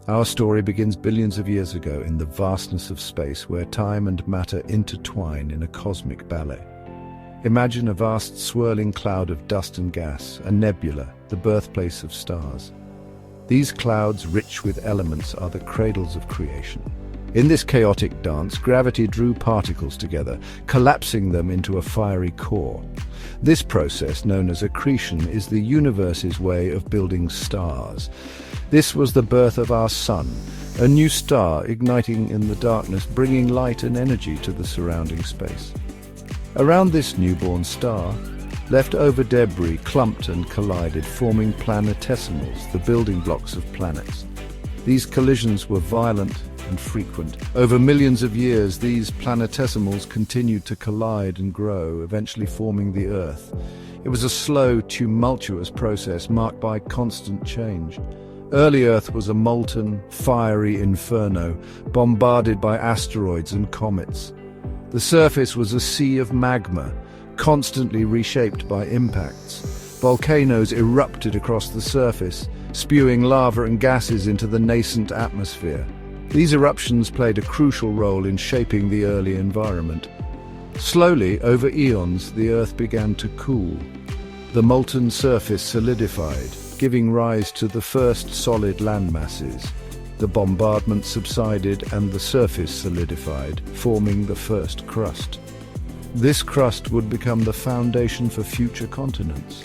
Our story begins billions of years ago in the vastness of space, where time and matter intertwine in a cosmic ballet. Imagine a vast swirling cloud of dust and gas, a nebula, the birthplace of stars. These clouds, rich with elements, are the cradles of creation. In this chaotic dance, gravity drew particles together, collapsing them into a fiery core. This process, known as accretion, is the universe's way of building stars. This was the birth of our sun, a new star igniting in the darkness, bringing light and energy to the surrounding space. Around this newborn star, leftover debris clumped and collided, forming planetesimals, the building blocks of planets. These collisions were violent and frequent. Over millions of years, these planetesimals continued to collide and grow, eventually forming the Earth. It was a slow, tumultuous process marked by constant change. Early Earth was a molten, fiery inferno, bombarded by asteroids and comets. The surface was a sea of magma, constantly reshaped by impacts. Volcanoes erupted across the surface, spewing lava and gases into the nascent atmosphere. These eruptions played a crucial role in shaping the early environment. Slowly, over eons, the Earth began to cool. The molten surface solidified, giving rise to the first solid land masses. The bombardment subsided and the surface solidified, forming the first crust. This crust would become the foundation for future continents.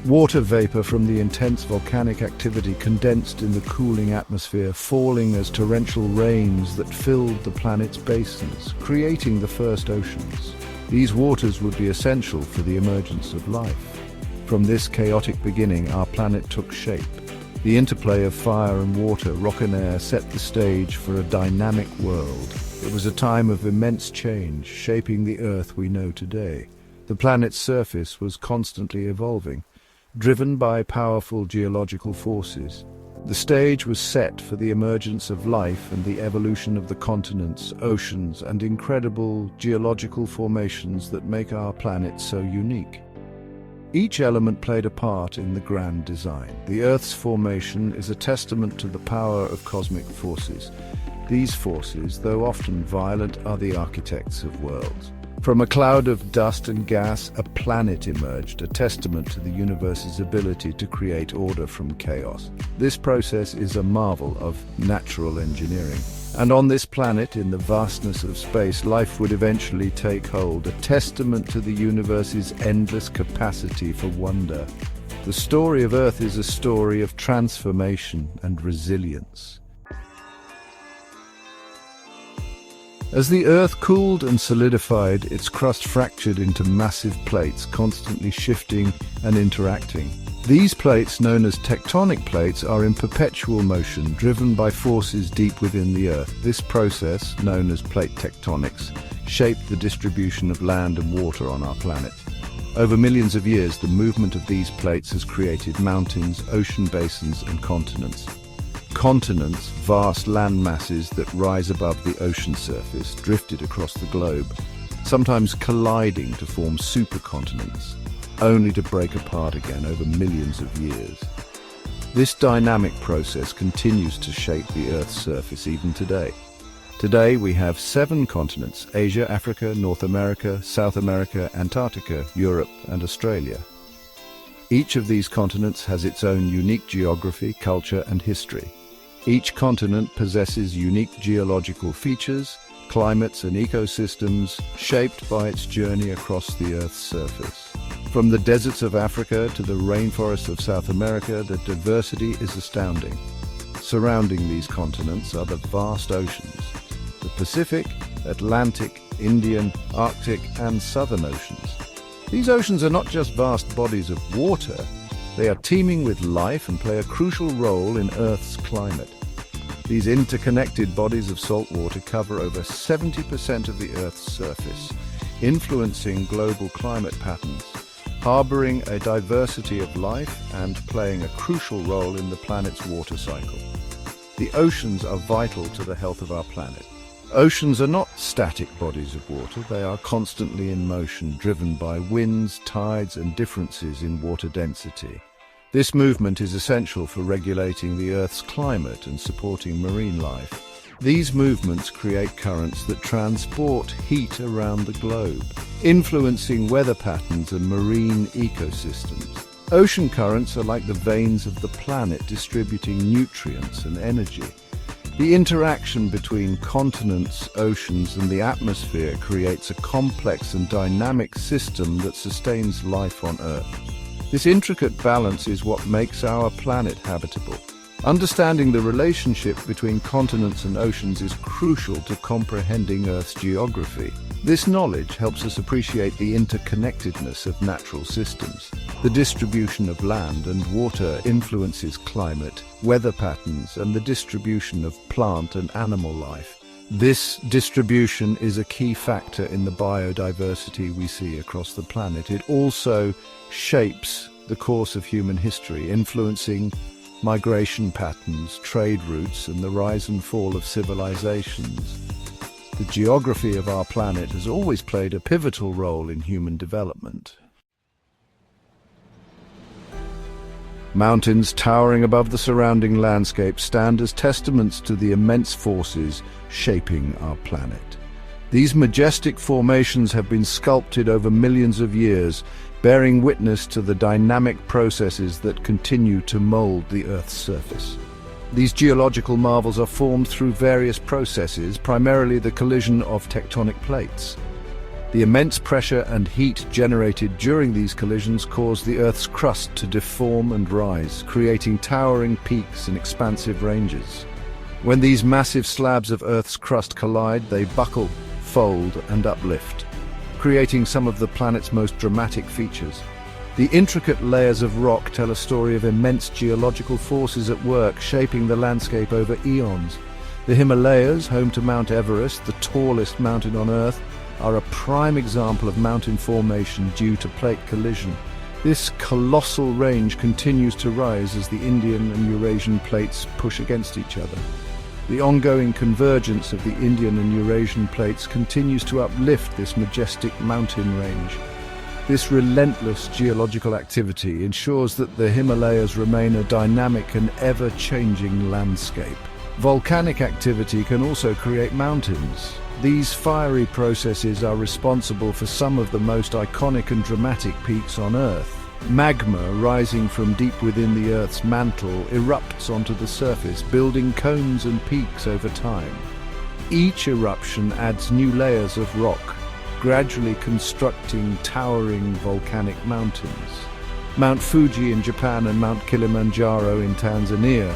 Water vapor from the intense volcanic activity condensed in the cooling atmosphere, falling as torrential rains that filled the planet's basins, creating the first oceans. These waters would be essential for the emergence of life. From this chaotic beginning, our planet took shape. The interplay of fire and water, rock and air, set the stage for a dynamic world. It was a time of immense change, shaping the Earth we know today. The planet's surface was constantly evolving, driven by powerful geological forces. The stage was set for the emergence of life and the evolution of the continents, oceans, and incredible geological formations that make our planet so unique. Each element played a part in the grand design. The Earth's formation is a testament to the power of cosmic forces. These forces, though often violent, are the architects of worlds. From a cloud of dust and gas, a planet emerged, a testament to the universe's ability to create order from chaos. This process is a marvel of natural engineering. And on this planet, in the vastness of space, life would eventually take hold, a testament to the universe's endless capacity for wonder. The story of Earth is a story of transformation and resilience. As the Earth cooled and solidified, its crust fractured into massive plates, constantly shifting and interacting. These plates, known as tectonic plates, are in perpetual motion, driven by forces deep within the Earth. This process, known as plate tectonics, shaped the distribution of land and water on our planet. Over millions of years, the movement of these plates has created mountains, ocean basins, and continents. Continents, vast land masses that rise above the ocean surface, drifted across the globe, sometimes colliding to form supercontinents, only to break apart again over millions of years. This dynamic process continues to shape the Earth's surface even today. Today we have 7 continents: Asia, Africa, North America, South America, Antarctica, Europe, and Australia. Each of these continents has its own unique geography, culture, and history. Each continent possesses unique geological features, climates, and ecosystems shaped by its journey across the Earth's surface. From the deserts of Africa to the rainforests of South America, the diversity is astounding. Surrounding these continents are the vast oceans: the Pacific, Atlantic, Indian, Arctic, and Southern Oceans. These oceans are not just vast bodies of water, they are teeming with life and play a crucial role in Earth's climate. These interconnected bodies of salt water cover over 70% of the Earth's surface, influencing global climate patterns, harboring a diversity of life and playing a crucial role in the planet's water cycle. The oceans are vital to the health of our planet. Oceans are not static bodies of water, they are constantly in motion, driven by winds, tides, and differences in water density. This movement is essential for regulating the Earth's climate and supporting marine life. These movements create currents that transport heat around the globe, influencing weather patterns and marine ecosystems. Ocean currents are like the veins of the planet, distributing nutrients and energy. The interaction between continents, oceans, and the atmosphere creates a complex and dynamic system that sustains life on Earth. This intricate balance is what makes our planet habitable. Understanding the relationship between continents and oceans is crucial to comprehending Earth's geography. This knowledge helps us appreciate the interconnectedness of natural systems. The distribution of land and water influences climate, weather patterns, and the distribution of plant and animal life. This distribution is a key factor in the biodiversity we see across the planet. It also shapes the course of human history, influencing migration patterns, trade routes, and the rise and fall of civilizations. The geography of our planet has always played a pivotal role in human development. Mountains towering above the surrounding landscape stand as testaments to the immense forces shaping our planet. These majestic formations have been sculpted over millions of years, bearing witness to the dynamic processes that continue to mold the Earth's surface. These geological marvels are formed through various processes, primarily the collision of tectonic plates. The immense pressure and heat generated during these collisions cause the Earth's crust to deform and rise, creating towering peaks and expansive ranges. When these massive slabs of Earth's crust collide, they buckle, fold, and uplift, creating some of the planet's most dramatic features. The intricate layers of rock tell a story of immense geological forces at work, shaping the landscape over eons. The Himalayas, home to Mount Everest, the tallest mountain on Earth, are a prime example of mountain formation due to plate collision. This colossal range continues to rise as the Indian and Eurasian plates push against each other. The ongoing convergence of the Indian and Eurasian plates continues to uplift this majestic mountain range. This relentless geological activity ensures that the Himalayas remain a dynamic and ever-changing landscape. Volcanic activity can also create mountains. These fiery processes are responsible for some of the most iconic and dramatic peaks on Earth. Magma, rising from deep within the Earth's mantle, erupts onto the surface, building cones and peaks over time. Each eruption adds new layers of rock, gradually constructing towering volcanic mountains. Mount Fuji in Japan and Mount Kilimanjaro in Tanzania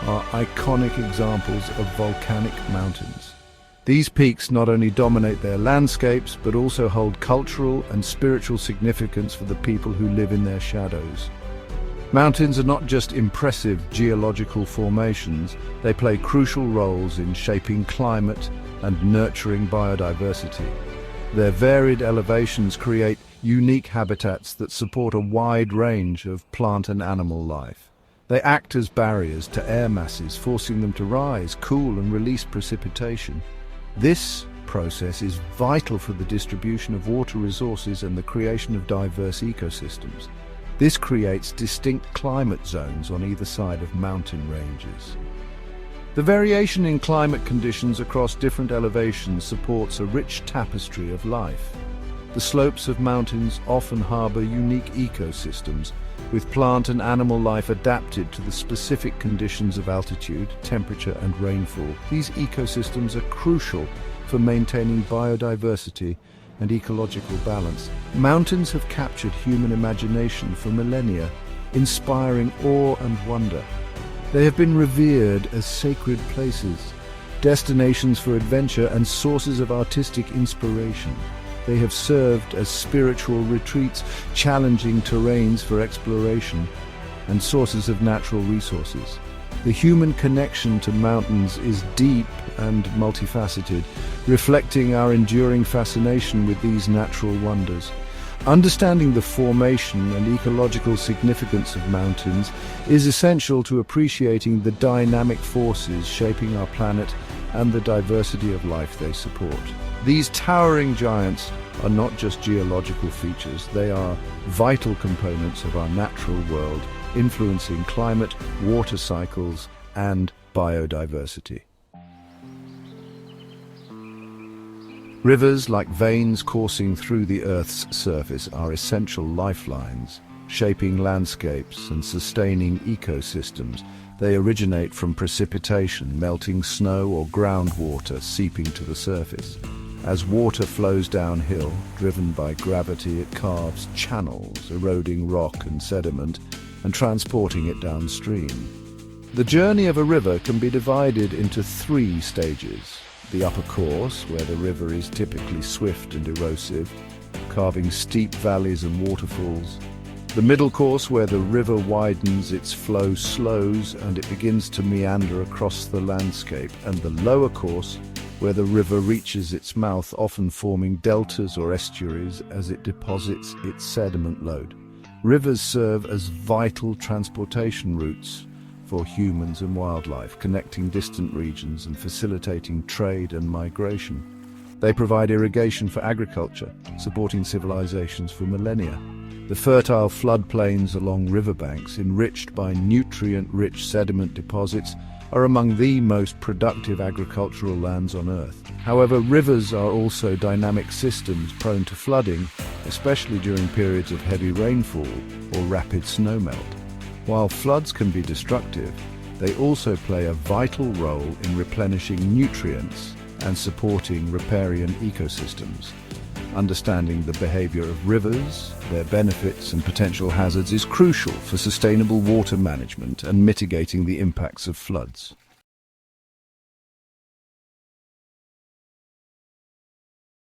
are iconic examples of volcanic mountains. These peaks not only dominate their landscapes, but also hold cultural and spiritual significance for the people who live in their shadows. Mountains are not just impressive geological formations, they play crucial roles in shaping climate and nurturing biodiversity. Their varied elevations create unique habitats that support a wide range of plant and animal life. They act as barriers to air masses, forcing them to rise, cool, and release precipitation. This process is vital for the distribution of water resources and the creation of diverse ecosystems. This creates distinct climate zones on either side of mountain ranges. The variation in climate conditions across different elevations supports a rich tapestry of life. The slopes of mountains often harbor unique ecosystems, with plant and animal life adapted to the specific conditions of altitude, temperature, and rainfall. These ecosystems are crucial for maintaining biodiversity and ecological balance. Mountains have captured human imagination for millennia, inspiring awe and wonder. They have been revered as sacred places, destinations for adventure, and sources of artistic inspiration. They have served as spiritual retreats, challenging terrains for exploration, and sources of natural resources. The human connection to mountains is deep and multifaceted, reflecting our enduring fascination with these natural wonders. Understanding the formation and ecological significance of mountains is essential to appreciating the dynamic forces shaping our planet and the diversity of life they support. These towering giants are not just geological features, they are vital components of our natural world, influencing climate, water cycles, and biodiversity. Rivers, like veins coursing through the Earth's surface, are essential lifelines, shaping landscapes and sustaining ecosystems. They originate from precipitation, melting snow or groundwater seeping to the surface. As water flows downhill, driven by gravity, it carves channels, eroding rock and sediment and transporting it downstream. The journey of a river can be divided into 3 stages. The upper course, where the river is typically swift and erosive, carving steep valleys and waterfalls. The middle course, where the river widens, its flow slows and it begins to meander across the landscape. And the lower course, where the river reaches its mouth, often forming deltas or estuaries as it deposits its sediment load. Rivers serve as vital transportation routes for humans and wildlife, connecting distant regions and facilitating trade and migration. They provide irrigation for agriculture, supporting civilizations for millennia. The fertile floodplains along riverbanks, enriched by nutrient-rich sediment deposits, are among the most productive agricultural lands on Earth. However, rivers are also dynamic systems prone to flooding, especially during periods of heavy rainfall or rapid snowmelt. While floods can be destructive, they also play a vital role in replenishing nutrients and supporting riparian ecosystems. Understanding the behavior of rivers, their benefits and potential hazards is crucial for sustainable water management and mitigating the impacts of floods.